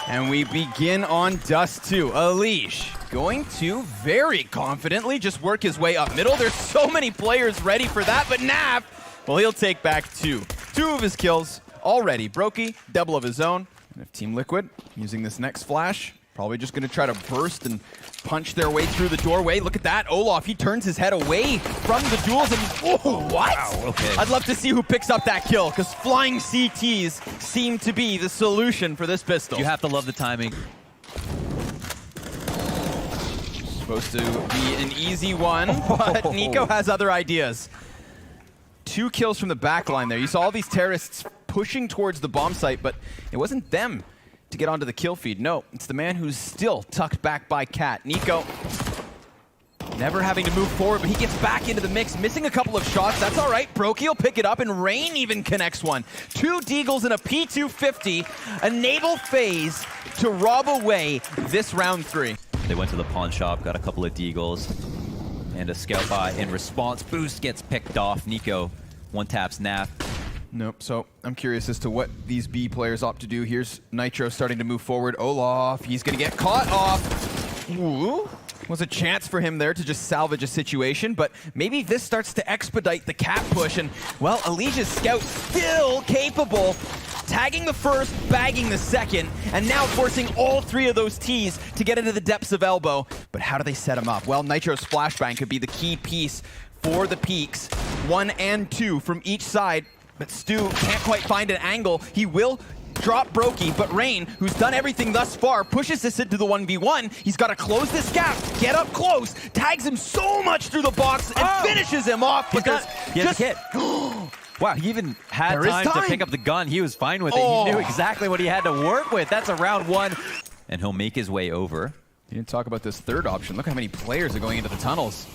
And we begin on Dust 2. Alish going to very confidently just work his way up middle. There's so many players ready for that, but Nav, well, he'll take back two. Two of his kills already. Brokey, double of his own. And if Team Liquid, using this next flash, probably just going to try to burst and punch their way through the doorway. Look at that. Olaf, he turns his head away from the duels and what? Wow, okay. I'd love to see who picks up that kill, because flying CTs seem to be the solution for this pistol. You have to love the timing. Supposed to be an easy one, but Nico has other ideas. 2 kills from the back line there. You saw all these terrorists pushing towards the bomb site, but it wasn't them to get onto the kill feed. No, it's the man who's still tucked back by Cat. Nico, never having to move forward, but he gets back into the mix, missing a couple of shots. That's all right. Brokey will pick it up, and Rain even connects one. 2 Deagles and a P250 enable FaZe to rob away this round 3. They went to the pawn shop, got a couple of Deagles, and a scout buy in response. Boost gets picked off. Nico one-taps Nap. Nope, so I'm curious as to what these B players opt to do. Here's Nitro starting to move forward. Olaf, he's gonna get caught off. Ooh, was a chance for him there to just salvage a situation, but maybe this starts to expedite the Cat push, and well, Alicia's scout still capable, tagging the first, bagging the second, and now forcing all 3 of those Ts to get into the depths of elbow. But how do they set him up? Well, Nitro's flashbang could be the key piece for the peaks. 1 and 2 from each side. But Stu can't quite find an angle. He will drop Brokey, but Rain, who's done everything thus far, pushes this into the 1v1. He's got to close this gap, get up close, tags him so much through the box, and finishes him off because he has a hit. Wow, he even had time to pick up the gun. He was fine with it. He knew exactly what he had to work with. That's a round 1. And he'll make his way over. You didn't talk about this third option. Look how many players are going into the tunnels.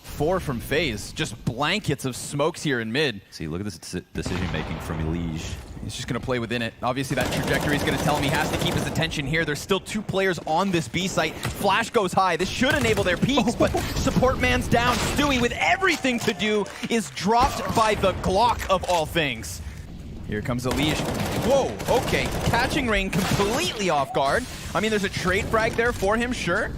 4 from FaZe, just blankets of smokes here in mid. See, look at this decision-making from Elige. He's just going to play within it. Obviously, that trajectory is going to tell him he has to keep his attention here. There's still 2 players on this B site. Flash goes high. This should enable their peaks, but support man's down. Stewie, with everything to do, is dropped by the Glock of all things. Here comes Elige. Whoa, okay. Catching Rain completely off guard. I mean, there's a trade frag there for him, sure.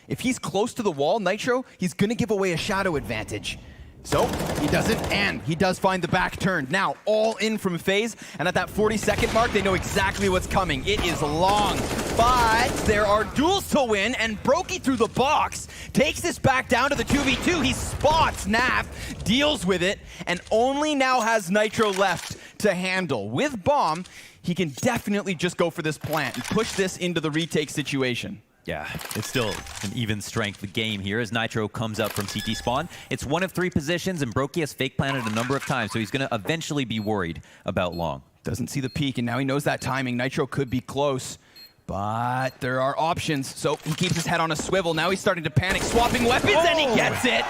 If he's close to the wall, Nitro, he's going to give away a shadow advantage. So, he doesn't, and he does find the back turn. Now, all in from FaZe, and at that 40-second mark, they know exactly what's coming. It is long, but there are duels to win, and Brokey through the box takes this back down to the 2v2. He spots Nav, deals with it, and only now has Nitro left to handle. With Bomb, he can definitely just go for this plant and push this into the retake situation. Yeah, it's still an even strength game here as Nitro comes up from CT spawn. It's 1 of 3 positions, and Brokey has fake planted a number of times, so he's going to eventually be worried about long. Doesn't see the peak, and now he knows that timing. Nitro could be close, but there are options. So he keeps his head on a swivel. Now he's starting to panic, swapping weapons, and he gets it!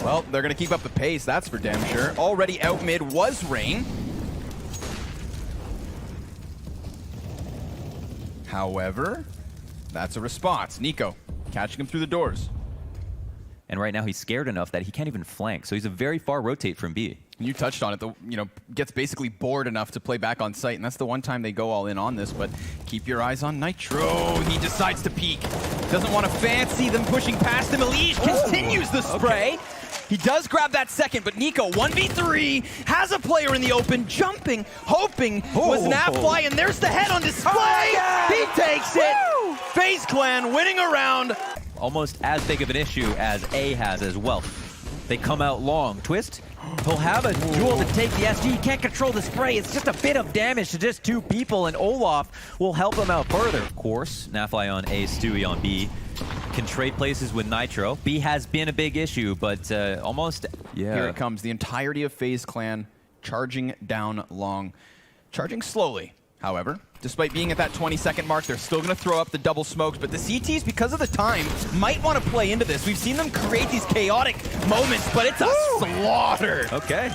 Well, they're going to keep up the pace, that's for damn sure. Already out mid was Rain. However, that's a response. Nico catching him through the doors. And right now he's scared enough that he can't even flank, so he's a very far rotate from B. You touched on it, gets basically bored enough to play back on site, and that's the one time they go all in on this, but keep your eyes on Nitro. He decides to peek. Doesn't want to fancy them pushing past him. Elige continues the spray. Okay. He does grab that second, but Nico, 1v3, has a player in the open, jumping, hoping was an fly, and there's the head on display. He takes it. FaZe Clan winning a round. Almost as big of an issue as A has as well. They come out long. Twist, he'll have a duel to take the SG. He can't control the spray. It's just a bit of damage to just 2 people, and Olaf will help him out further. Of course, Nafly on A, Stewie on B. Can trade places with Nitro. B has been a big issue, but almost... Yeah. Here it comes. The entirety of FaZe Clan charging down long. Charging slowly, however. Despite being at that 20-second mark, they're still going to throw up the double smokes, but the CTs, because of the time, might want to play into this. We've seen them create these chaotic moments, but it's a slaughter. Okay.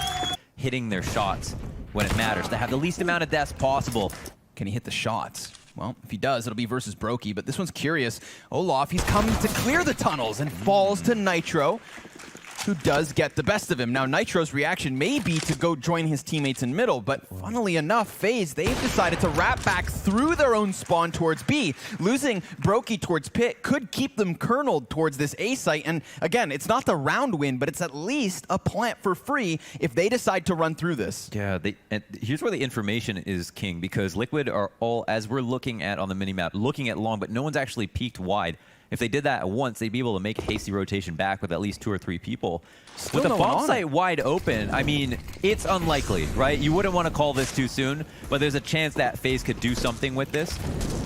Hitting their shots when it matters, to have the least amount of deaths possible. Can he hit the shots? Well, if he does, it'll be versus Brokey, but this one's curious. Olaf, he's come to clear the tunnels and falls to Nitro. who does get the best of him. Now, Nitro's reaction may be to go join his teammates in middle, but funnily enough, FaZe, they've decided to wrap back through their own spawn towards B. Losing Brokey towards Pit could keep them kerneled towards this A site, and again, it's not the round win, but it's at least a plant for free if they decide to run through this. Yeah, and here's where the information is king, because Liquid are all, as we're looking at on the minimap, looking at long, but no one's actually peeked wide. If they did that at once, they'd be able to make a hasty rotation back with at least 2 or 3 people. With the bomb site wide open, I mean, it's unlikely, right? You wouldn't want to call this too soon, but there's a chance that FaZe could do something with this.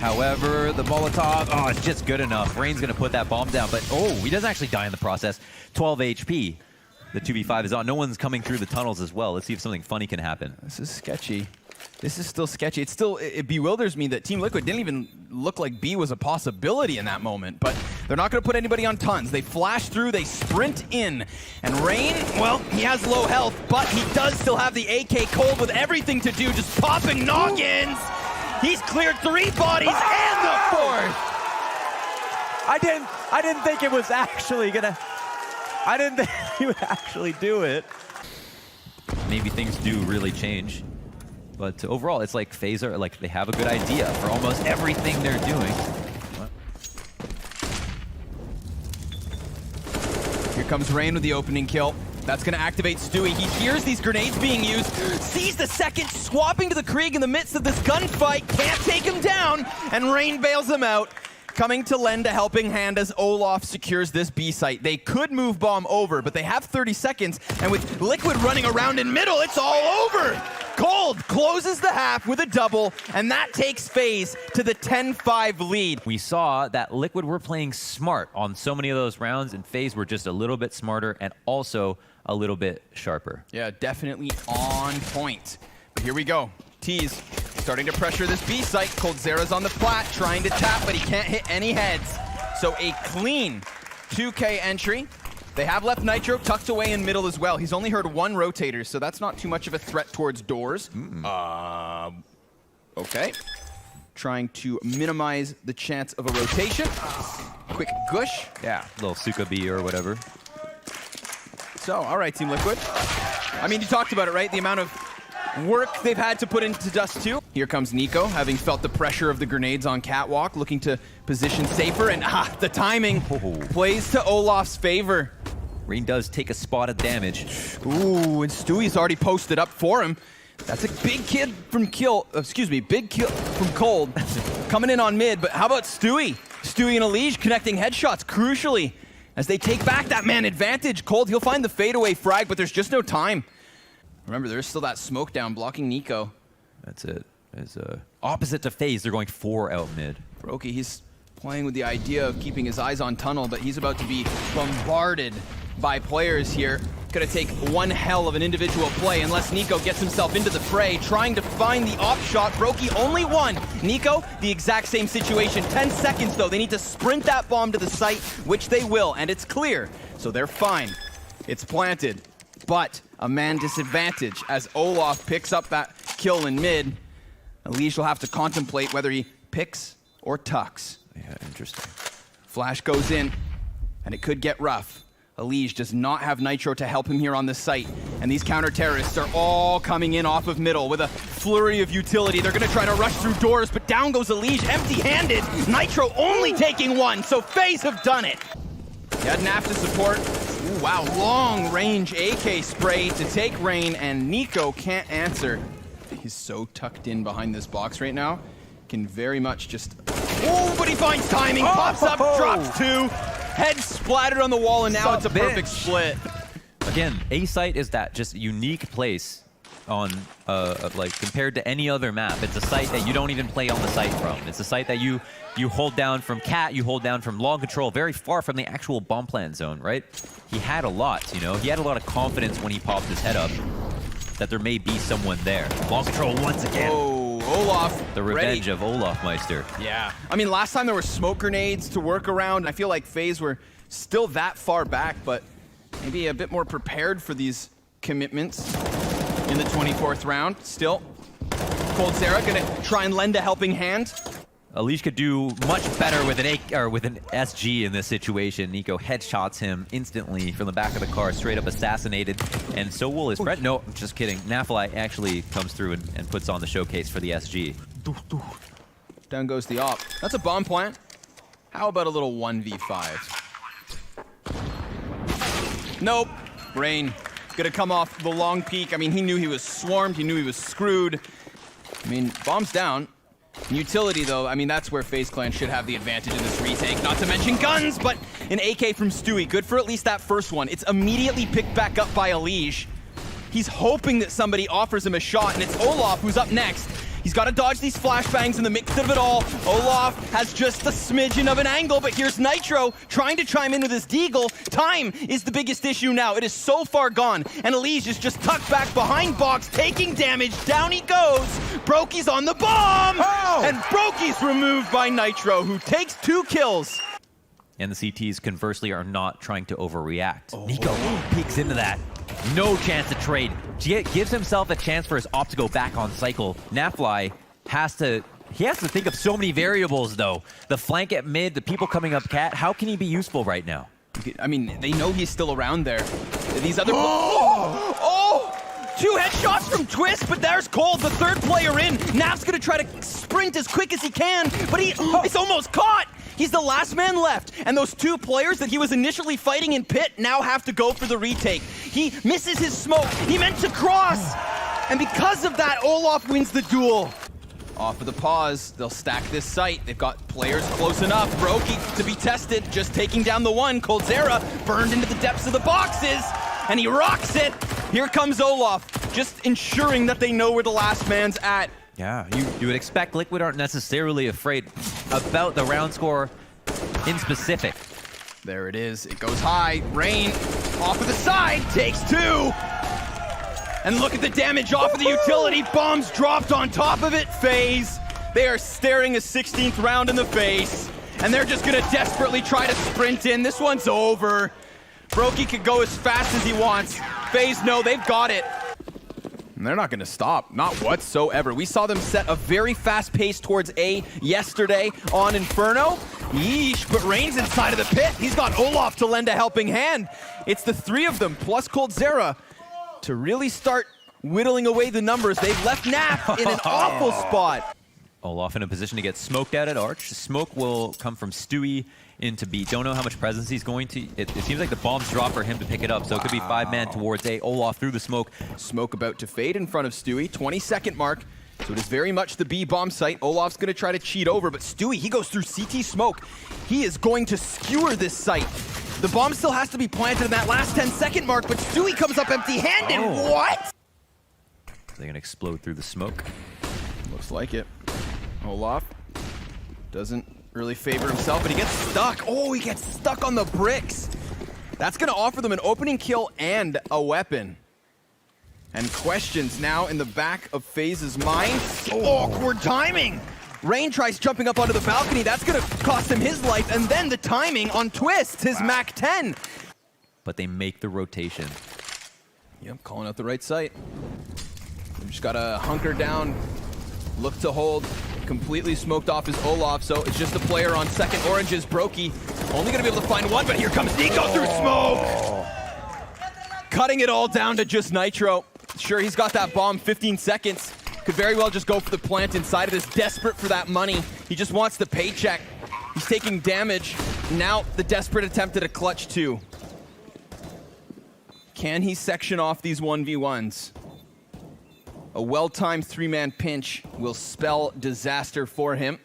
However, the Molotov, oh, it's just good enough. Rain's going to put that bomb down, but oh, he doesn't actually die in the process. 12 HP. The 2v5 is on. No one's coming through the tunnels as well. Let's see if something funny can happen. This is sketchy. This is still sketchy. It bewilders me that Team Liquid didn't even look like B was a possibility in that moment, but they're not going to put anybody on tons. They flash through, they sprint in, and Rain, well, he has low health, but he does still have the AK Cold with everything to do, just popping noggins. He's cleared 3 bodies and the 4th. I didn't think it was actually gonna. I didn't think he would actually do it. Maybe things do really change. But overall, it's like FaZe are like they have a good idea for almost everything they're doing. Here comes Rain with the opening kill. That's going to activate Stewie. He hears these grenades being used, sees the second, swapping to the Krieg in the midst of this gunfight, can't take him down, and Rain bails him out. Coming to lend a helping hand as Olaf secures this B site. They could move bomb over, but they have 30 seconds, and with Liquid running around in middle, it's all over! Cold closes the half with a double, and that takes FaZe to the 10-5 lead. We saw that Liquid were playing smart on so many of those rounds, and FaZe were just a little bit smarter and also a little bit sharper. Yeah, definitely on point. But here we go. Tease starting to pressure this B site. COLDZERA's on the plat, trying to tap, but he can't hit any heads. So a clean 2K entry. They have left Nitro tucked away in middle as well. He's only heard 1 rotator, so that's not too much of a threat towards doors. Okay. Trying to minimize the chance of a rotation. Quick gush. Yeah, little Suka B or whatever. So, all right, Team Liquid. I mean, you talked about it, right? The amount of work they've had to put into Dust 2. Here comes Nico, having felt the pressure of the grenades on Catwalk, looking to position safer, and the timing plays to Olaf's favor. Rain does take a spot of damage. Ooh, and Stewie's already posted up for him. That's a big kid from big kill from Cold coming in on mid, but how about Stewie? Stewie and Elige connecting headshots crucially as they take back that man advantage. Cold, he'll find the fadeaway frag, but there's just no time. Remember, there's still that smoke down blocking Nico. That's it. As opposite to FaZe, they're going 4 out mid. Brokey, he's playing with the idea of keeping his eyes on tunnel, but he's about to be bombarded by players here. Gonna take one hell of an individual play unless Nico gets himself into the fray, trying to find the off shot. Brokey only 1. Nico, the exact same situation. 10 seconds though. They need to sprint that bomb to the site, which they will, and it's clear. So they're fine. It's planted. But a man disadvantage as Olaf picks up that kill in mid. Elige will have to contemplate whether he picks or tucks. Yeah, interesting. Flash goes in, and it could get rough. Elige does not have Nitro to help him here on the site, and these counter-terrorists are all coming in off of middle with a flurry of utility. They're going to try to rush through doors, but down goes Elige, empty-handed. Nitro only taking 1, so FaZe have done it. Yadnaf to support. Ooh, wow, long-range AK spray to take Rain, and Nico can't answer. He's so tucked in behind this box right now. Can very much just... Oh, but he finds timing, pops up, drops 2. Head splattered on the wall, and now it's a perfect split. Again, A site is that just unique place on, like, compared to any other map. It's a site that you don't even play on the site from. It's a site that you hold down from Cat, you hold down from long control, very far from the actual bomb plant zone, right? He had a lot, you know? He had a lot of confidence when he popped his head up that there may be someone there. Long control once again. Oh, Olaf. The revenge of Olaf Meister. Yeah. I mean, last time there were smoke grenades to work around. I feel like FaZe were still that far back, but maybe a bit more prepared for these commitments in the 24th round. Still, COLDZERA gonna try and lend a helping hand. Alish could do much better with an SG in this situation. Nico headshots him instantly from the back of the car, straight up assassinated, and so will his friend. No, just kidding. Nafli actually comes through and puts on the showcase for the SG. Down goes the op. That's a bomb plant. How about a little 1v5? Nope. Rain gonna come off the long peak. I mean, he knew he was swarmed. He knew he was screwed. I mean, bomb's down. Utility, though, I mean, that's where FaZe Clan should have the advantage in this retake. Not to mention guns, but an AK from Stewie. Good for at least that first one. It's immediately picked back up by Alish. He's hoping that somebody offers him a shot, and it's Olaf who's up next. He's got to dodge these flashbangs in the mix of it all. Olaf has just a smidgen of an angle, but here's Nitro trying to chime in with his deagle. Time is the biggest issue now. It is so far gone, and Elise is just tucked back behind Box, taking damage. Down he goes. Brokey's on the bomb, and Brokey's removed by Nitro, who takes 2 kills. And the CTs, conversely, are not trying to overreact. Nico peeks into that. No chance to trade. Gives himself a chance for his op to go back on cycle. Nafli has to think of so many variables, though. The flank at mid, the people coming up cat. How can he be useful right now? I mean, they know he's still around there. These other... 2 headshots from Twist, but there's Cold, the third player in. Naf's gonna try to sprint as quick as he can, but he's almost caught. He's the last man left, and those 2 players that he was initially fighting in pit now have to go for the retake. He misses his smoke. He meant to cross, and because of that, Olaf wins the duel. Off of the pause, they'll stack this site. They've got players close enough. Brokey to be tested, just taking down the one. COLDZERA burned into the depths of the boxes, and he rocks it. Here comes Olaf, just ensuring that they know where the last man's at. Yeah, you would expect Liquid aren't necessarily afraid about the round score in specific. There it is. It goes high. Rain off of the side takes 2. And look at the damage off of the utility. Bombs dropped on top of it. FaZe. They are staring a 16th round in the face. And they're just going to desperately try to sprint in. This one's over. Brokey could go as fast as he wants. FaZe, no, they've got it. And they're not going to stop, not whatsoever. We saw them set a very fast pace towards A yesterday on Inferno. Yeesh, but Rain's inside of the pit. He's got Olaf to lend a helping hand. It's the 3 of them, plus COLDZERA, to really start whittling away the numbers. They've left Nap in an awful spot. Olaf in a position to get smoked out at Arch. Smoke will come from Stewie into B. Don't know how much presence he's going to. It seems like the bombs drop for him to pick it up, so it could be 5-man towards A. Olaf through the smoke. Smoke about to fade in front of Stewie. 20-second mark. So it is very much the B bomb site. Olaf's going to try to cheat over, but Stewie, he goes through CT smoke. He is going to skewer this site. The bomb still has to be planted in that last 10-second mark, but Stewie comes up empty-handed. What? They're going to explode through the smoke. Looks like it. Olaf doesn't really favor himself, but he gets stuck. Oh, he gets stuck on the bricks. That's going to offer them an opening kill and a weapon. And questions now in the back of FaZe's mind. Awkward timing. Rain tries jumping up onto the balcony. That's going to cost him his life. And then the timing on Twist, his Mac 10. But they make the rotation. Yep, calling out the right site. They've just got to hunker down, look to hold. Completely smoked off his Olaf, so it's just the player on second oranges. Brokey only going to be able to find one, but here comes Nico through smoke. Cutting it all down to just Nitro. Sure, he's got that bomb, 15 seconds. Could very well just go for the plant inside of this, desperate for that money. He just wants the paycheck. He's taking damage. Now the desperate attempt at a clutch 2. Can he section off these 1v1s? A well-timed 3-man pinch will spell disaster for him.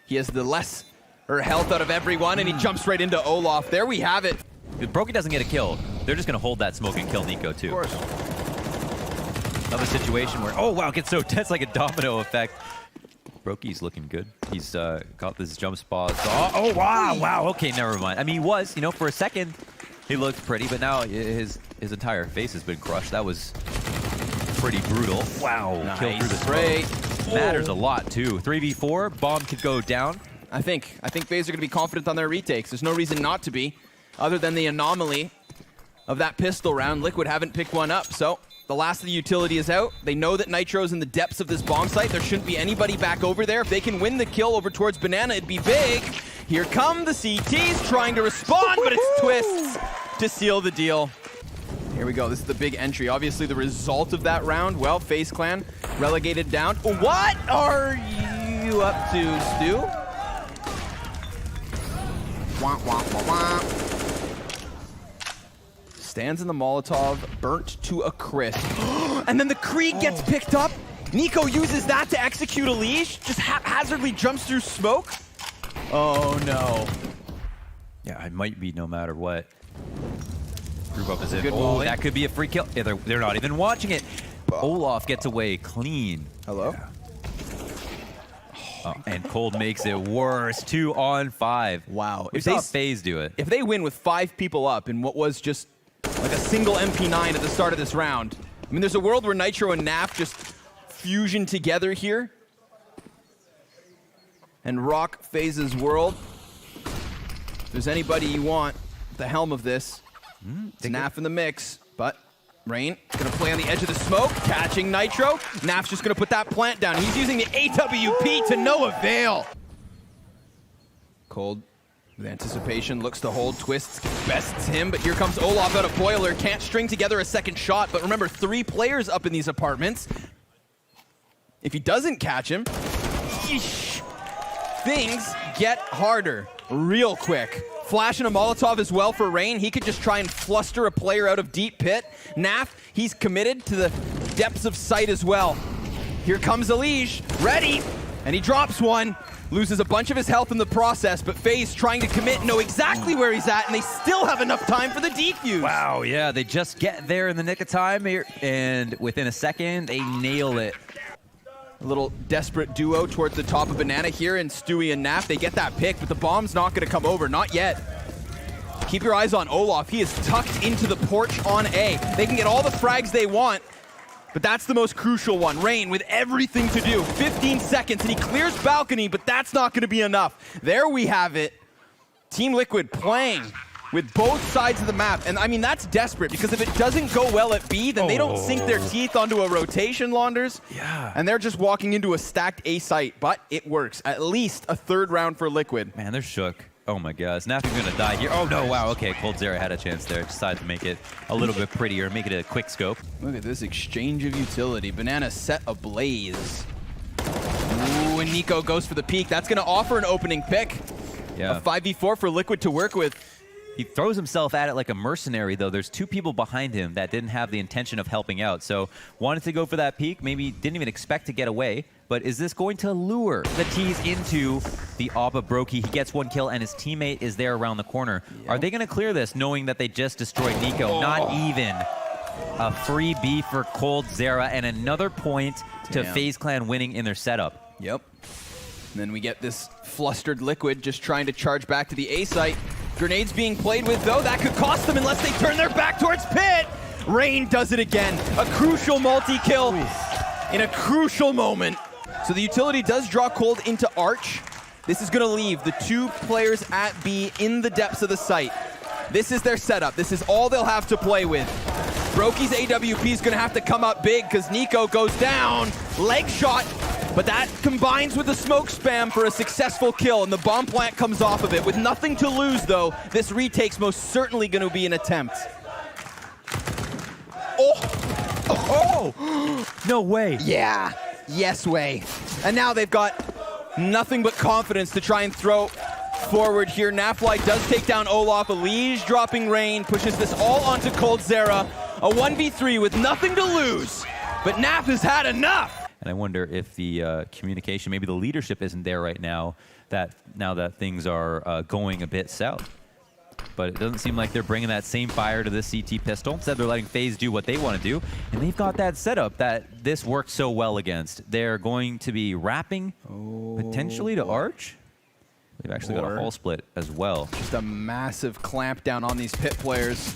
He has the less health out of everyone, and he jumps right into Olaf. There we have it. If Brokey doesn't get a kill, they're just going to hold that smoke and kill Nico, too. Of course. Another situation where, oh, wow, it gets so tense like a domino effect. Brokey's looking good. He's got this jump spot. Oh, wow. Okay, never mind. I mean, he was, for a second, he looked pretty, but now his entire face has been crushed. That was pretty brutal. Wow. Nice. Kill through the smoke. Matters a lot, too. 3v4, bomb could go down. I think FaZe are going to be confident on their retakes. There's no reason not to be, other than the anomaly of that pistol round. Liquid haven't picked one up, so The last of the utility is out. They know that Nitro's in the depths of this bomb site. There shouldn't be anybody back over there. If they can win the kill over towards Banana, it'd be big. Here come the CTs trying to respond, but it's Twists to seal the deal. Here we go. This is the big entry. Obviously, the result of that round, well, FaZe Clan relegated down. What are you up to, Stu? Wah, wah, wah, wah. Stands in the Molotov, burnt to a crisp. And then the Krieg gets picked up. Nico uses that to execute a leash, just haphazardly jumps through smoke. Oh no. Yeah, it might be no matter what. Group up is it. Good Oh, volley. that could be a free kill. Yeah, they're not even watching it. Olaf gets away clean. Hello? Yeah. And Cold makes it worse. 2 on 5. Wow. We saw FaZe do it. If they win with 5 people up in what was just like a single MP9 at the start of this round, I mean, there's a world where Nitro and Naf just fusion together here and rock FaZe's world. If there's anybody you want at the helm of this, it's Naf in the mix, but Rain gonna play on the edge of the smoke, catching Nitro. Naf's just gonna put that plant down. He's using the AWP to no avail. Cold, with anticipation, looks to hold, Twists, bests him, but here comes Olaf out of Boiler. Can't string together a second shot, but remember, 3 players up in these apartments. If he doesn't catch him, yeesh, things get harder real quick. Flashing a Molotov as well for Rain. He could just try and fluster a player out of deep pit. Naf, he's committed to the depths of sight as well. Here comes Elige, ready, and he drops one. Loses a bunch of his health in the process, but FaZe trying to commit, know exactly where he's at, and they still have enough time for the defuse. Wow, yeah, they just get there in the nick of time here, and within a second, they nail it. A little desperate duo towards the top of Banana here, and Stewie and Naf, they get that pick, but the bomb's not gonna come over, not yet. Keep your eyes on Olaf. He is tucked into the porch on A. They can get all the frags they want, but that's the most crucial one. Rain with everything to do. 15 seconds, and he clears balcony, but that's not gonna be enough. There we have it. Team Liquid playing with both sides of the map. And I mean, that's desperate, because if it doesn't go well at B, then they don't sink their teeth onto a rotation, Launders. Yeah. And they're just walking into a stacked A site, but it works. At least a 3rd round for Liquid. Man, they're shook. Oh my God, Snappy's gonna die here. Oh no, wow, okay, COLDZERA had a chance there. Decided to make it a little bit prettier, make it a quick scope. Look at this exchange of utility. Banana set ablaze. Ooh, and Nico goes for the peek. That's gonna offer an opening pick. Yeah. A 5v4 for Liquid to work with. He throws himself at it like a mercenary, though. There's 2 people behind him that didn't have the intention of helping out. So wanted to go for that peek, maybe didn't even expect to get away. But is this going to lure the T's into the Abba Brokey? He gets 1 kill, and his teammate is there around the corner. Yep. Are they going to clear this, knowing that they just destroyed Nico? Not even. A free B for COLDZERA, and another point to FaZe Clan winning in their setup. Yep. And then we get this flustered Liquid just trying to charge back to the A site. Grenades being played with, though. That could cost them unless they turn their back towards pit. Rain does it again. A crucial multi-kill in a crucial moment. So the utility does draw Cold into Arch. This is going to leave the 2 players at B in the depths of the site. This is their setup. This is all they'll have to play with. Brokey's AWP is going to have to come up big because Nico goes down. Leg shot. But that combines with the smoke spam for a successful kill, and the bomb plant comes off of it. With nothing to lose, though, this retake's most certainly going to be an attempt. Oh! No way. Yeah. Yes way. And now they've got nothing but confidence to try and throw forward here. Nafly does take down Olaf. Elige dropping Rain, pushes this all onto COLDZERA. A 1v3 with nothing to lose. But Naf has had enough. And I wonder if the communication, maybe the leadership isn't there right now, now that things are going a bit south. But it doesn't seem like they're bringing that same fire to the CT pistol. Instead, they're letting FaZe do what they want to do. And they've got that setup that this worked so well against. They're going to be wrapping potentially to Arch. They've actually got a hull split as well. Just a massive clamp down on these pit players.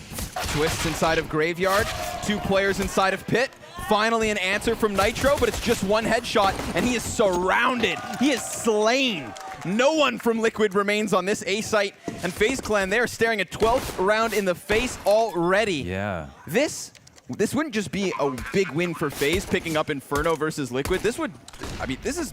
Twists inside of Graveyard. 2 players inside of pit. Finally an answer from Nitro, but it's just 1 headshot, and he is surrounded. He is slain. No one from Liquid remains on this A site, and FaZe Clan, they are staring a 12th round in the face already. Yeah. This This wouldn't just be a big win for FaZe picking up Inferno versus Liquid. This would, I mean, this is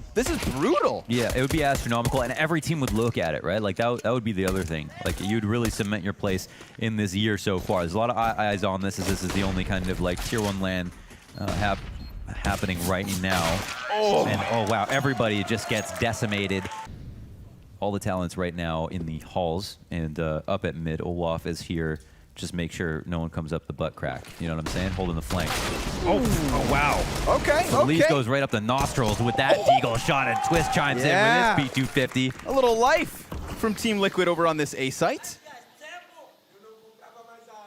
brutal. Yeah, it would be astronomical, and every team would look at it, right? Like, that would be the other thing. Like, you'd really cement your place in this year so far. There's a lot of eyes on this, as this is the only kind of, like, Tier 1 LAN happening right now. Oh. And, oh, wow, everybody just gets decimated. All the talents right now in the halls, and up at mid, Olaf is here. Just make sure no one comes up the butt crack. You know what I'm saying? Holding the flank. Oh, wow. Okay, so Leaf goes right up the nostrils with that deagle shot, and Twist chimes in with his P250. A little life from Team Liquid over on this A site.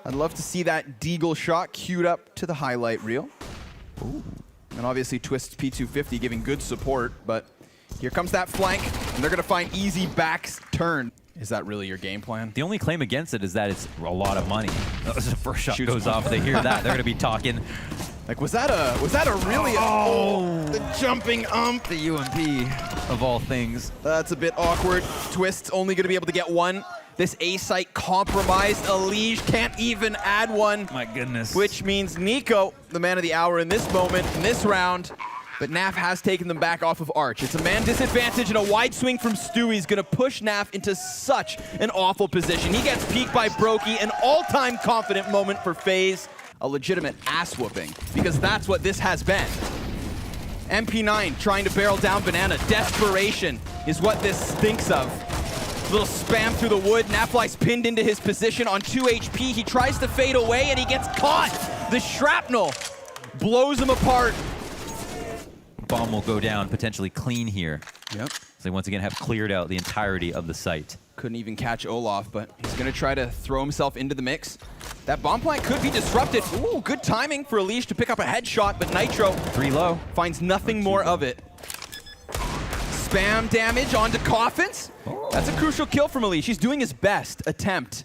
I'd love to see that deagle shot queued up to the highlight reel. Ooh. And obviously Twist's P250 giving good support, but here comes that flank, and they're going to find easy backs turn. Is that really your game plan? The only claim against it is that it's a lot of money. The first shot Shoots goes off, they hear that, they're going to be talking. Like, was that a really the jumping ump? The UMP of all things. That's a bit awkward. Twist's only going to be able to get one. This A site compromised. Elige can't even add one. My goodness. Which means Nico, the man of the hour in this moment, in this round. But Naf has taken them back off of Arch. It's a man disadvantage, and a wide swing from Stewie's going to push Naf into such an awful position. He gets peeked by Brokey, an all-time confident moment for FaZe. A legitimate ass-whooping, because that's what this has been. MP9 trying to barrel down Banana. Desperation is what this stinks of. Little spam through the wood. Nafly's pinned into his position on 2 HP. He tries to fade away, and he gets caught. The shrapnel blows him apart. Bomb will go down potentially clean here. Yep. So they once again have cleared out the entirety of the site. Couldn't even catch Olaf, but he's going to try to throw himself into the mix. That bomb plant could be disrupted. Ooh, good timing for Elige to pick up a headshot, but Nitro 3 low. Finds nothing more of it. Spam damage onto Coffins. That's a crucial kill from Elige. He's doing his best attempt.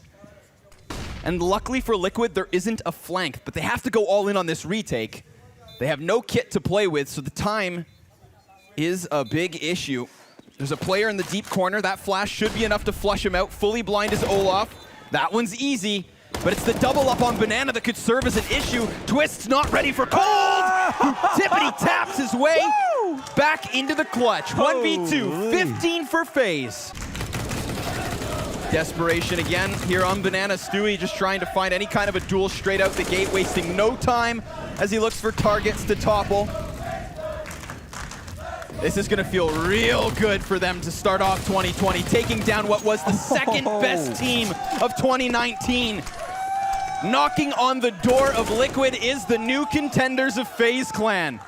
And luckily for Liquid, there isn't a flank, but they have to go all in on this retake. They have no kit to play with, so the time is a big issue. There's a player in the deep corner. That flash should be enough to flush him out. Fully blind is Olaf. That one's easy, but it's the double up on Banana that could serve as an issue. Twist's not ready for Cold, who tippity taps his way back into the clutch. 1v2, 15 for FaZe. Desperation again here on Banana. Stewie just trying to find any kind of a duel straight out the gate, wasting no time as he looks for targets to topple. This is gonna feel real good for them to start off 2020, taking down what was the second best team of 2019. Knocking on the door of Liquid is the new contenders of FaZe Clan.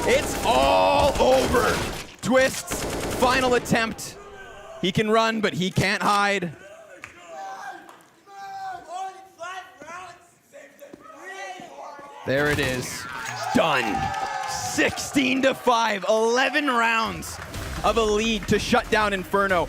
It's all over. Twist's final attempt. He can run, but he can't hide. There it is. Done. 16-5, 11 rounds of a lead to shut down Inferno.